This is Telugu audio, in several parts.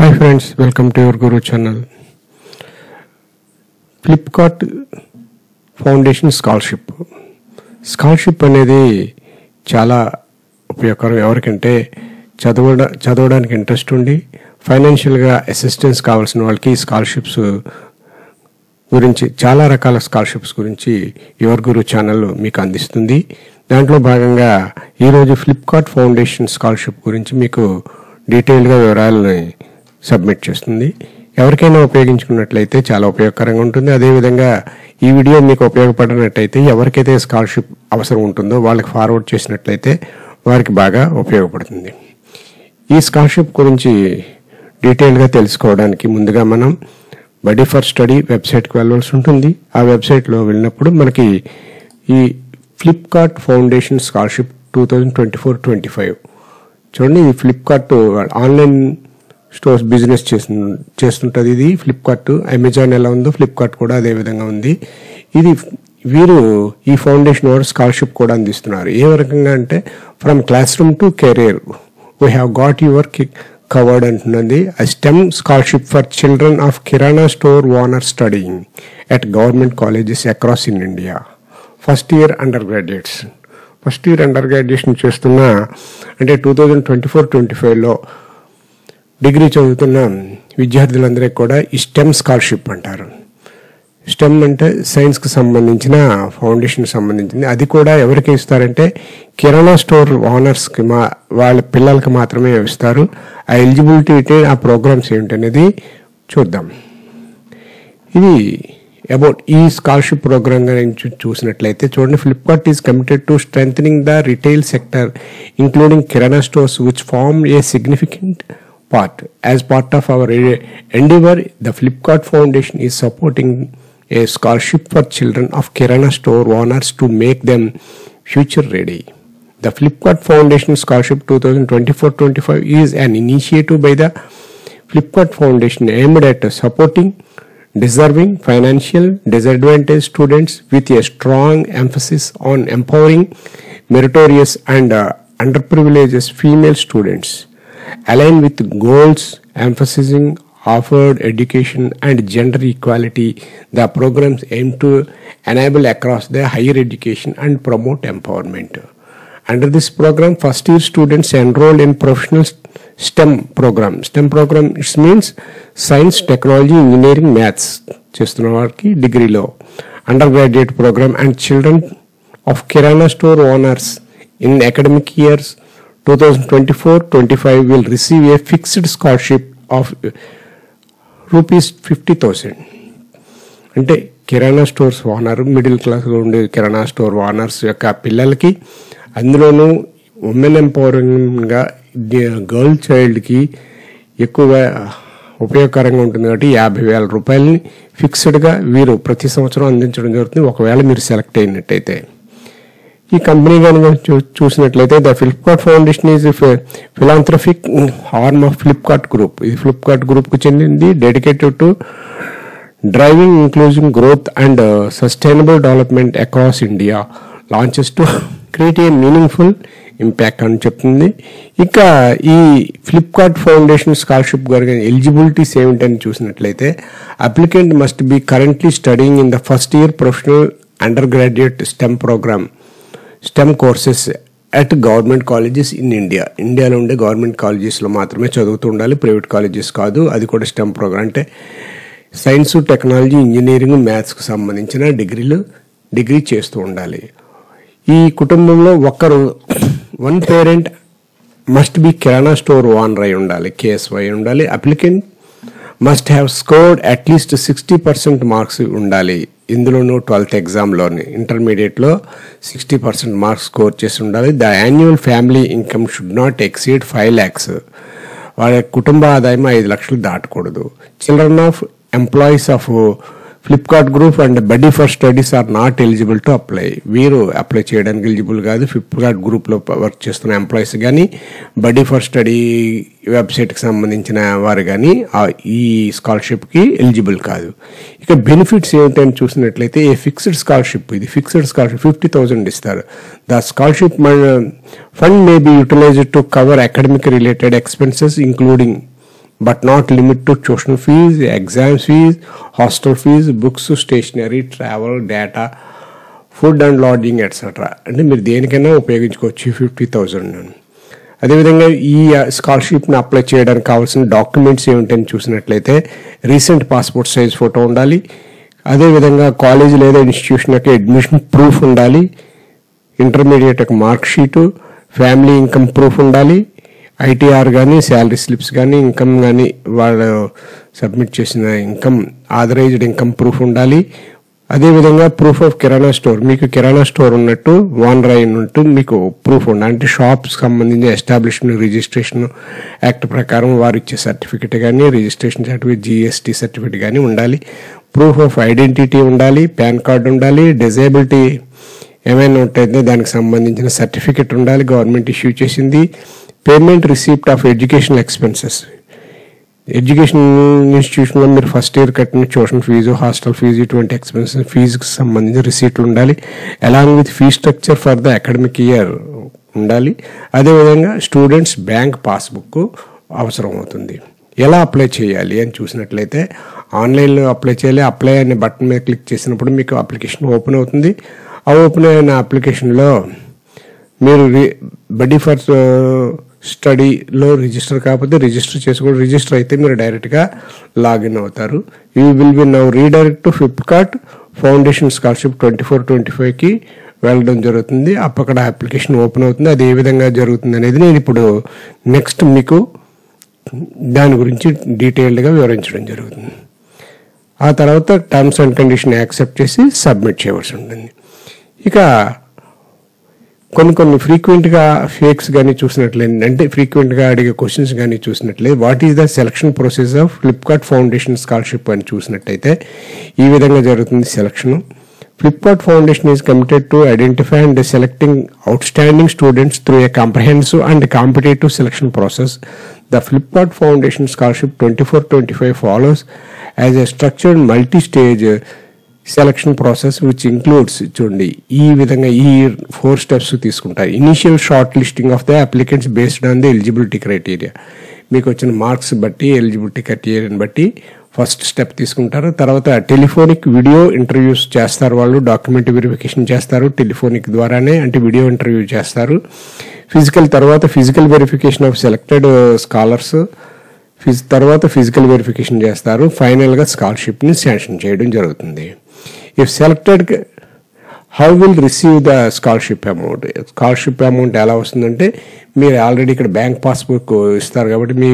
Hi friends, welcome to your Guru channel. Flipkart Foundation scholarship అనేది చాలా ఉపయోగకరం. ఎవరికంటే చదవడానికి ఇంట్రెస్ట్ ఉండి ఫైనాన్షియల్గా అసిస్టెన్స్ కావాల్సిన వాళ్ళకి స్కాలర్షిప్స్ గురించి చాలా రకాల స్కాలర్షిప్స్ గురించి యువర్ గురు ఛానల్ మీకు అందిస్తుంది. దాంట్లో భాగంగా ఈరోజు ఫ్లిప్కార్ట్ ఫౌండేషన్ స్కాలర్షిప్ గురించి మీకు డీటెయిల్గా వివరాలని సబ్మిట్ చేస్తుంది. ఎవరికైనా ఉపయోగించుకున్నట్లయితే చాలా ఉపయోగకరంగా ఉంటుంది. అదేవిధంగా ఈ వీడియో మీకు ఉపయోగపడినట్లయితే ఎవరికైతే స్కాలర్షిప్ అవసరం ఉంటుందో వాళ్ళకి ఫార్వర్డ్ చేసినట్లయితే వారికి బాగా ఉపయోగపడుతుంది. ఈ స్కాలర్షిప్ గురించి డీటెయిల్గా తెలుసుకోవడానికి ముందుగా మనం బడీ ఫర్ స్టడీ వెబ్సైట్కి వెళ్ళవలసి ఉంటుంది. ఆ వెబ్సైట్లో వెళ్ళినప్పుడు మనకి ఈ ఫ్లిప్కార్ట్ ఫౌండేషన్ స్కాలర్షిప్ 2024-25 చూడండి. ఇది ఫ్లిప్కార్ట్ ఆన్లైన్ స్టోర్స్ బిజినెస్ చేస్తుంటుంది. ఇది ఫ్లిప్కార్ట్, అమెజాన్ ఎలా ఉందో ఫ్లిప్కార్ట్ కూడా అదే విధంగా ఉంది. వీరు ఈ ఫౌండేషన్ వారు స్కాలర్షిప్ కూడా అందిస్తున్నారు. ఏ రకంగా అంటే from classroom to career we have got your covered అంటున్నది. STEM scholarship for children of kirana store owner studying at government colleges across in India. First year under graduation చేస్తున్న అంటే 2024-25లో డిగ్రీ చదువుతున్న విద్యార్థులందరికీ కూడా ఈ స్టెమ్ స్కాలర్షిప్ అంటారు. స్టెమ్ అంటే సైన్స్కి సంబంధించిన ఫౌండేషన్కి సంబంధించింది. అది కూడా ఎవరికి ఇస్తారంటే కిరాణా స్టోర్ ఓనర్స్కి వాళ్ళ పిల్లలకి మాత్రమే ఇస్తారు. ఆ ఎలిజిబిలిటీ ఏంటి, ఆ ప్రోగ్రామ్స్ ఏంటనేది చూద్దాం. ఇది అబౌట్ ఈ స్కాలర్షిప్ ప్రోగ్రామ్ చూసినట్లయితే చూడండి. Flipkart is committed to strengthening the retail sector including kirana stores which form a significant part. As part of our endeavor, the Flipkart Foundation is supporting a scholarship for children of Kirana store owners to make them future ready. The Flipkart Foundation Scholarship 2024-25 is an initiative by the Flipkart Foundation aimed at supporting deserving financial disadvantaged students with a strong emphasis on empowering meritorious and underprivileged female students. Aligned with goals emphasizing offered education and gender equality, the programs aim to enable across the higher education and promote empowerment. Under this program, first year students enrolled in professional STEM program. STEM program it means science, technology, engineering, maths చేస్తున్న వారికి డిగ్రీలో undergraduate program and children of Kirana store owners in academic years 2024-25 will receive a fixed scholarship of ₹50,000. అంటే కిరాణా స్టోర్స్ ఓనర్, మిడిల్ క్లాస్లో ఉండే కిరాణా స్టోర్ ఓనర్స్ యొక్క పిల్లలకి, అందులోనూ ఉమెన్ ఎంపవరింగ్గా గర్ల్ చైల్డ్కి ఎక్కువగా ఉపయోగకరంగా ఉంటుంది కాబట్టి ₹50,000 ఫిక్స్డ్గా వీరు ప్రతి సంవత్సరం అందించడం జరుగుతుంది. ఒకవేళ మీరు సెలెక్ట్ అయినట్టయితే ఈ కంపెనీ కనుక చూసినట్లయితే the Flipkart foundation is philanthropic arm of Flipkart group. ఇది ఫ్లిప్కార్ట్ గ్రూప్కు చెందింది. Dedicated to driving inclusive growth and sustainable development across India launches to create a meaningful impact అని చెప్తుంది. ఇక ఈ ఫ్లిప్కార్ట్ ఫౌండేషన్ స్కాలర్షిప్ గారి ఎలిజిబిలిటీస్ ఏమిటని చూసినట్లయితే applicant must be currently studying in the first year professional undergraduate STEM programme STEM courses at government colleges in India. ఇండియాలో ఉండే గవర్నమెంట్ కాలేజెస్లో మాత్రమే చదువుతూ ఉండాలి, ప్రైవేట్ కాలేజెస్ కాదు. అది కూడా స్టెమ్ ప్రోగ్రామ్ అంటే సైన్స్, టెక్నాలజీ, ఇంజనీరింగ్, మ్యాథ్స్కి సంబంధించిన డిగ్రీ చేస్తూ ఉండాలి. ఈ కుటుంబంలో one parent must be kirana store owner అయి ఉండాలి, KSY ఉండాలి. Applicant must have scored at least 60% marks ఉండాలి. ఇందులోనూ 12th ఎగ్జామ్లోని ఇంటర్మీడియట్లో 60% మార్క్స్ స్కోర్ చేసి ఉండాలి. The annual family income should not exceed 5 lakhs. వాళ్ళ కుటుంబ ఆదాయం 5 లక్షలు దాటకూడదు. Children of employees of Flipkart group and Buddy for Studies are not eligible to apply. వీరు అప్లై చేయడానికి ఎలిజిబుల్ కాదు. ఫ్లిప్కార్ట్ గ్రూప్లో వర్క్ చేస్తున్న ఎంప్లాయీస్ కానీ బడీ ఫర్ స్టడీ వెబ్సైట్కి సంబంధించిన వారు కానీ ఈ స్కాలర్షిప్కి ఎలిజిబుల్ కాదు. ఇక బెనిఫిట్స్ ఏమిటని చూసినట్లయితే ఏ ఫిక్స్డ్ స్కాలర్షిప్, ఇది ఫిక్స్డ్ స్కాలర్షిప్ 50,000 ఇస్తారు. The scholarship fund may be utilised to cover academic related expenses including but not limit to tuition fees, exam fees, hostel fees, books, stationery, travel, data, food and lodging etcetera. అంటే మీరు దేనికైనా ఉపయోగించుకోవచ్చు 50,000. అదేవిధంగా ఈ స్కాలర్షిప్ని అప్లై చేయడానికి కావాల్సిన డాక్యుమెంట్స్ ఏమిటని చూసినట్లయితే రీసెంట్ పాస్పోర్ట్ సైజ్ ఫోటో ఉండాలి. అదేవిధంగా కాలేజ్ లేదా ఇన్స్టిట్యూషన్ యొక్క అడ్మిషన్ ప్రూఫ్ ఉండాలి, ఇంటర్మీడియట్ యొక్క mark sheet, family income proof ఉండాలి, ఐటీఆర్ కానీ శాలరీ స్లిప్స్ కానీ ఇన్కమ్ కానీ వాళ్ళు సబ్మిట్ చేసిన ఇన్కమ్ ఆథరైజ్డ్ ఇన్కమ్ ప్రూఫ్ ఉండాలి. అదేవిధంగా ప్రూఫ్ ఆఫ్ కిరాణా స్టోర్, మీకు కిరాణా స్టోర్ ఉన్నట్టు ఓనర్ అయినట్టు మీకు ప్రూఫ్ ఉండాలి. అంటే షాప్స్ సంబంధించిన ఎస్టాబ్లిష్మెంట్ రిజిస్ట్రేషన్ యాక్ట్ ప్రకారం వారు ఇచ్చే సర్టిఫికెట్ కానీ రిజిస్ట్రేషన్ సర్టిఫికేట్ జిఎస్టీ సర్టిఫికేట్ కానీ ఉండాలి. ప్రూఫ్ ఆఫ్ ఐడెంటిటీ ఉండాలి, పాన్ కార్డు ఉండాలి, డిజేబిలిటీ ఏమైనా ఉంటే దానికి సంబంధించిన సర్టిఫికెట్ ఉండాలి గవర్నమెంట్ ఇష్యూ చేసింది. Payment receipt of educational expenses, education ఇన్స్టిట్యూషన్లో మీరు ఫస్ట్ ఇయర్ కట్టిన ట్యూషన్ ఫీజు, హాస్టల్ ఫీజు, ఇటువంటి ఎక్స్పెన్సెస్ ఫీజుకి సంబంధించిన రిసీట్లు ఉండాలి. Along with fee structure for the academic year ఉండాలి. అదేవిధంగా స్టూడెంట్స్ బ్యాంక్ పాస్బుక్ అవసరం అవుతుంది. ఎలా అప్లై చేయాలి అని చూసినట్లయితే ఆన్లైన్లో అప్లై చేయాలి. అప్లై అనే బటన్ మీద క్లిక్ చేసినప్పుడు మీకు అప్లికేషన్ ఓపెన్ అవుతుంది. ఆ ఓపెన్ అయిన అప్లికేషన్లో మీరు బడ్డీ ఫర్ స్టడీలో రిజిస్టర్ కాకపోతే రిజిస్టర్ చేసుకోండి. రిజిస్టర్ అయితే మీరు డైరెక్ట్గా లాగిన్ అవుతారు. You will be now redirect to Flipkart foundation scholarship 24-25కి వెళ్ళడం జరుగుతుంది. అక్కడ అప్లికేషన్ ఓపెన్ అవుతుంది. అది ఏ విధంగా జరుగుతుంది అనేది నేను ఇప్పుడు నెక్స్ట్ మీకు దాని గురించి డీటెయిల్డ్గా వివరించడం జరుగుతుంది. ఆ తర్వాత టర్మ్స్ అండ్ కండిషన్ యాక్సెప్ట్ చేసి సబ్మిట్ చేయవలసి ఉంటుంది. ఇక కొన్ని ఫ్రీక్వెంట్గా ఫేక్స్ కానీ చూసినట్లయితే, అంటే ఫ్రీక్వెంట్గా అడిగే క్వశ్చన్స్ కానీ చూసినట్లయితే what is the selection process of Flipkart foundation scholarship అని చూసినట్టయితే ఈ విధంగా జరుగుతుంది selection. Flipkart Foundation is committed to identify and selecting outstanding students through a comprehensive and competitive selection process. The Flipkart Foundation Scholarship 24-25 follows as a structured multi-stage selection process which includes చూడండి ఈ విధంగా ఈ 4 steps తీసుకుంటారు. Initial short listing of the applicants based on the eligibility criteria, మీకు వచ్చిన మార్క్స్ బట్టి ఎలిజిబిలిటీ క్రైటీరియాని బట్టి ఫస్ట్ స్టెప్ తీసుకుంటారు. తర్వాత టెలిఫోనిక్ వీడియో ఇంటర్వ్యూస్ చేస్తారు, వాళ్ళు డాక్యుమెంట్ వెరిఫికేషన్ చేస్తారు టెలిఫోనిక్ ద్వారానే, అంటే వీడియో ఇంటర్వ్యూ చేస్తారు. తర్వాత physical verification of selected scholars, తర్వాత ఫిజికల్ వెరిఫికేషన్ చేస్తారు. ఫైనల్గా స్కాలర్షిప్ని శాంక్షన్ చేయడం జరుగుతుంది. If selected how will receive the scholarship amount, scholarship amount ఎలా వస్తుందంటే మీరు ఆల్రెడీ ఇక్కడ బ్యాంక్ పాస్బుక్ ఇస్తారు కాబట్టి మీ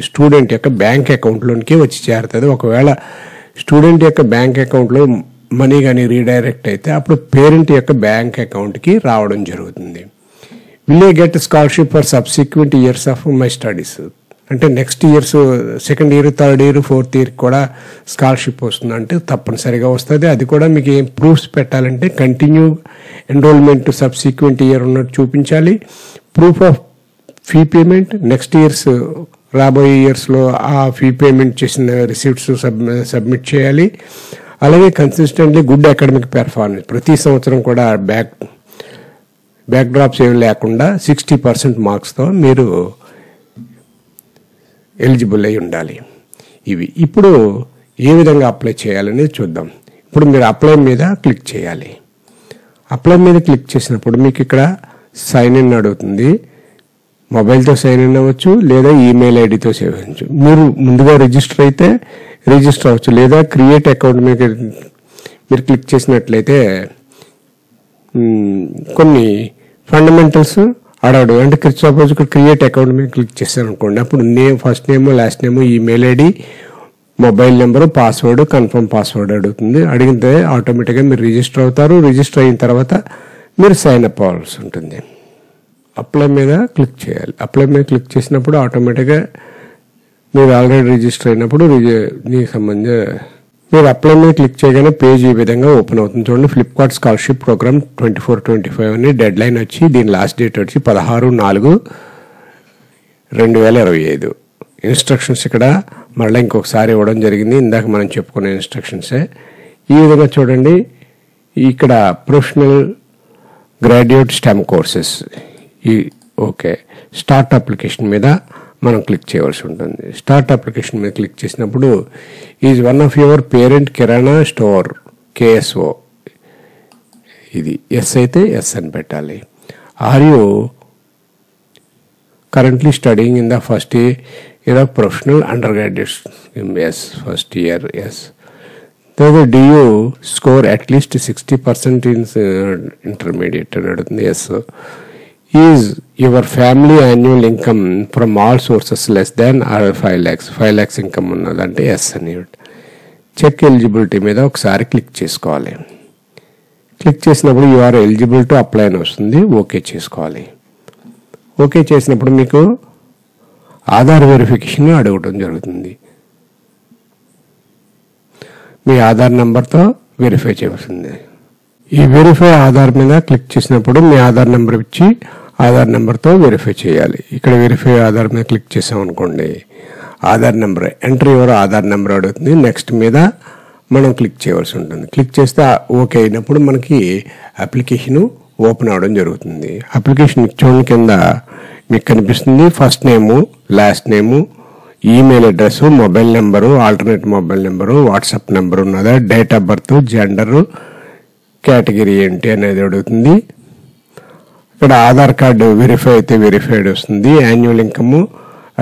స్టూడెంట్ యొక్క బ్యాంక్ అకౌంట్లోనికి వచ్చి చేరుతుంది. ఒకవేళ స్టూడెంట్ యొక్క బ్యాంక్ అకౌంట్లో మనీ కానీ రీడైరెక్ట్ అయితే అప్పుడు పేరెంట్ యొక్క బ్యాంక్ అకౌంట్కి రావడం జరుగుతుంది. Will I get scholarship for subsequent years of my studies, అంటే next years second year, third year, fourth year కూడా స్కాలర్షిప్ వస్తుంది అంటే తప్పనిసరిగా వస్తుంది. అది కూడా మీకు ఏం ప్రూఫ్స్ పెట్టాలంటే కంటిన్యూ ఎన్రోల్మెంట్ సబ్సిక్వెంట్ ఇయర్ ఉన్నట్టు చూపించాలి. Proof of fee payment, next years రాబోయే ఇయర్స్లో ఆ ఫీ పేమెంట్ చేసిన రిసీప్ట్స్ సబ్మిట్ చేయాలి. అలాగే కన్సిస్టెంట్లీ గుడ్ అకాడమిక్ పెర్ఫార్మెన్స్, ప్రతి సంవత్సరం కూడా బ్యాక్ డ్రాప్స్ ఏమి లేకుండా 60% మార్క్స్తో మీరు ఎలిజిబుల్ అయి ఉండాలి. ఇవి ఇప్పుడు ఏ విధంగా అప్లై చేయాలనేది చూద్దాం. ఇప్పుడు మీరు అప్లై మీద క్లిక్ చేయాలి. అప్లై మీద క్లిక్ చేసినప్పుడు మీకు ఇక్కడ సైన్ ఇన్ అడుగుతుంది. మొబైల్తో సైన్ ఇన్ అవ్వచ్చు లేదా ఈమెయిల్ ఐడితో సేవ్ అవ్వచ్చు. మీరు ముందుగా రిజిస్టర్ అయితే రిజిస్టర్ అవ్వచ్చు, లేదా క్రియేట్ అకౌంట్ మీద మీరు క్లిక్ చేసినట్లయితే కొన్ని ఫండమెంటల్స్ అడగడు. అంటే సపోజ్ ఇక్కడ క్రియేట్ అకౌంట్ మీద క్లిక్ చేశాను అనుకోండి, అప్పుడు name, first name, last name, email ID, mobile number, password, confirm password అడుగుతుంది. అడిగితే ఆటోమేటిక్గా మీరు రిజిస్టర్ అవుతారు. రిజిస్టర్ అయిన తర్వాత మీరు సైన్ అప్ అవ్వాల్సి ఉంటుంది. అప్లై మీద క్లిక్ చేయాలి. అప్లై మీద క్లిక్ చేసినప్పుడు ఆటోమేటిక్గా మీరు ఆల్రెడీ రిజిస్టర్ అయినప్పుడు దీనికి సంబంధించిన మీరు అప్లై మీద క్లిక్ చేయగానే పేజ్ ఈ విధంగా ఓపెన్ అవుతుంది. చూడండి, ఫ్లిప్కార్ట్ స్కాలర్షిప్ ప్రోగ్రామ్ 24-25 అని డెడ్ లైన్ వచ్చి దీని లాస్ట్ డేట్ వచ్చి 16/4/2025. ఇన్స్ట్రక్షన్స్ ఇక్కడ మళ్ళీ ఇంకొకసారి ఇవ్వడం జరిగింది, ఇందాక మనం చెప్పుకునే ఇన్స్ట్రక్షన్సే. ఈ విధంగా చూడండి, ఇక్కడ professional graduate stem courses okay start application మీద మనం క్లిక్ చేయవలసి ఉంటుంది. స్టార్ట్ అప్లికేషన్ మీద క్లిక్ చేసినప్పుడు is one of your parent kirana store KSO, ఇది ఎస్ అయితే ఎస్ అని పెట్టాలి. Are you currently studying in the first year of professional undergraduate, yes first year yes. తర్వాత do you score at least 60% in intermediate అని అడుగుతుంది, yes. Is your family annual income from all sources less than or 5 lakhs, 5 lakhs income ఉన్నదంటే ఎస్ అని. చెక్ ఎలిజిబిలిటీ మీద ఒకసారి క్లిక్ చేసుకోవాలి. క్లిక్ చేసినప్పుడు you are eligible to apply అని వస్తుంది, ఓకే చేసుకోవాలి. ఓకే చేసినప్పుడు మీకు ఆధార్ వెరిఫికేషన్ అడగటం జరుగుతుంది. మీ ఆధార్ నెంబర్తో వెరిఫై చేయాల్సింది. ఈ వెరిఫై ఆధార్ మీద క్లిక్ చేసినప్పుడు మీ ఆధార్ నెంబర్ ఇచ్చి ఆధార్ నెంబర్తో వెరిఫై చేయాలి. ఇక్కడ వెరిఫై ఆధార్ మీద క్లిక్ చేసామనుకోండి, Aadhaar number enter your Aadhaar number అడుగుతుంది. నెక్స్ట్ మీద మనం క్లిక్ చేయవలసి ఉంటుంది. క్లిక్ చేస్తే ఓకే అయినప్పుడు మనకి అప్లికేషన్ ఓపెన్ అవ్వడం జరుగుతుంది. అప్లికేషన్ చూడండి, కింద మీకు కనిపిస్తుంది first name, last name, email address, mobile number, alternate mobile number, WhatsApp number ఉన్నదా, date of birth, gender, category ఏంటి అనేది అడుగుతుంది. ఇక్కడ ఆధార్ కార్డు వెరిఫై అయితే వెరిఫైడ్ వస్తుంది. యాన్యువల్ ఇన్కమ్,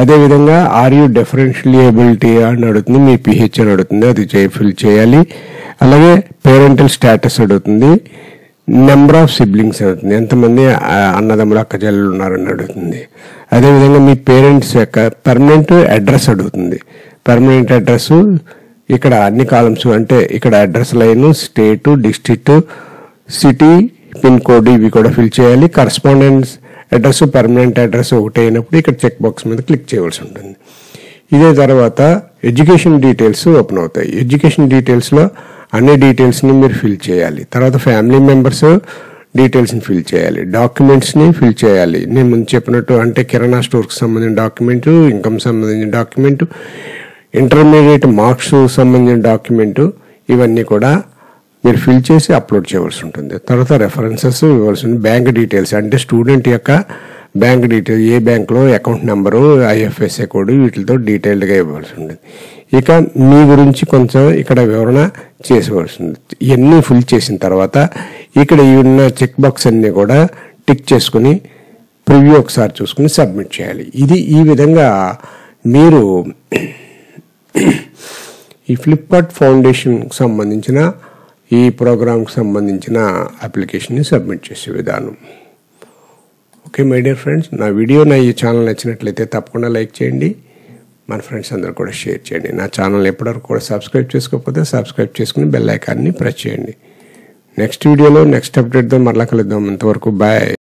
అదేవిధంగా ఆర్ యూ డిఫరెన్షియల్ ఎబిలిటీ అని అడుగుతుంది, మీ PH అని అడుగుతుంది, అది ఫిల్ చేయాలి. అలాగే పేరెంటల్ స్టేటస్ అడుగుతుంది. నెంబర్ ఆఫ్ సిబ్లింగ్స్ అవుతుంది, ఎంతమంది అన్నదమ్ములు అక్క చెల్లెలు ఉన్నారని అడుగుతుంది. అదేవిధంగా మీ పేరెంట్స్ యొక్క పర్మనెంట్ అడ్రస్ అడుగుతుంది. పర్మనెంట్ అడ్రస్ ఇక్కడ అన్ని కాలమ్స్, అంటే ఇక్కడ అడ్రస్ లైన్, స్టేటు, డిస్ట్రిక్ట్, సిటీ, పిన్ కోడ్ ఇవి కూడా ఫిల్ చేయాలి. కరస్పాండెన్స్ అడ్రస్, పర్మనెంట్ అడ్రస్ ఒకటి అయినప్పుడు ఇక్కడ చెక్ బాక్స్ మీద క్లిక్ చేయవలసి ఉంటుంది. ఇదే తర్వాత ఎడ్యుకేషన్ డీటెయిల్స్ ఓపెన్ అవుతాయి. ఎడ్యుకేషన్ డీటెయిల్స్లో అన్ని డీటెయిల్స్ని మీరు ఫిల్ చేయాలి. తర్వాత ఫ్యామిలీ మెంబర్స్ డీటెయిల్స్ని ఫిల్ చేయాలి. డాక్యుమెంట్స్ని ఫిల్ చేయాలి. నేను ముందు చెప్పినట్టు అంటే కిరాణా స్టోర్కి సంబంధించిన డాక్యుమెంటు, ఇన్కమ్ సంబంధించిన డాక్యుమెంటు, ఇంటర్మీడియట్ మార్క్స్ సంబంధించిన డాక్యుమెంటు, ఇవన్నీ కూడా మీరు ఫిల్ చేసి అప్లోడ్ చేయవలసి ఉంటుంది. తర్వాత రెఫరెన్సెస్ ఇవ్వాల్సి ఉంటుంది. బ్యాంక్ డీటెయిల్స్ అంటే స్టూడెంట్ యొక్క బ్యాంక్ డీటెయిల్స్, ఏ బ్యాంక్లో అకౌంట్ నెంబరు, IFSC కోడ్, వీటితో డీటెయిల్డ్గా ఇవ్వాల్సి ఉంటుంది. ఇక మీ గురించి కొంచెం ఇక్కడ వివరణ చేసేవలసి ఉంది. ఇవన్నీ ఫిల్ చేసిన తర్వాత ఇక్కడ ఉన్న చెక్ బాక్స్ అన్నీ కూడా టిక్ చేసుకుని ప్రివ్యూ ఒకసారి చూసుకుని సబ్మిట్ చేయాలి. ఇది ఈ విధంగా మీరు ఈ ఫ్లిప్కార్ట్ ఫౌండేషన్కి సంబంధించిన ఈ ప్రోగ్రామ్కి సంబంధించిన అప్లికేషన్ని సబ్మిట్ చేసే విధానం. ఓకే మై డియర్ ఫ్రెండ్స్, నా వీడియో నా ఈ ఛానల్ నచ్చినట్లయితే తప్పకుండా లైక్ చేయండి, మన ఫ్రెండ్స్ అందరూ కూడా షేర్ చేయండి. నా ఛానల్ ఎప్పటివరకు కూడా సబ్స్క్రైబ్ చేసుకోకపోతే సబ్స్క్రైబ్ చేసుకుని బెల్ ఐకాన్ని ప్రెస్ చేయండి. నెక్స్ట్ వీడియోలో నెక్స్ట్ అప్డేట్తో మరలా కలుద్దాం. అంతవరకు బాయ్.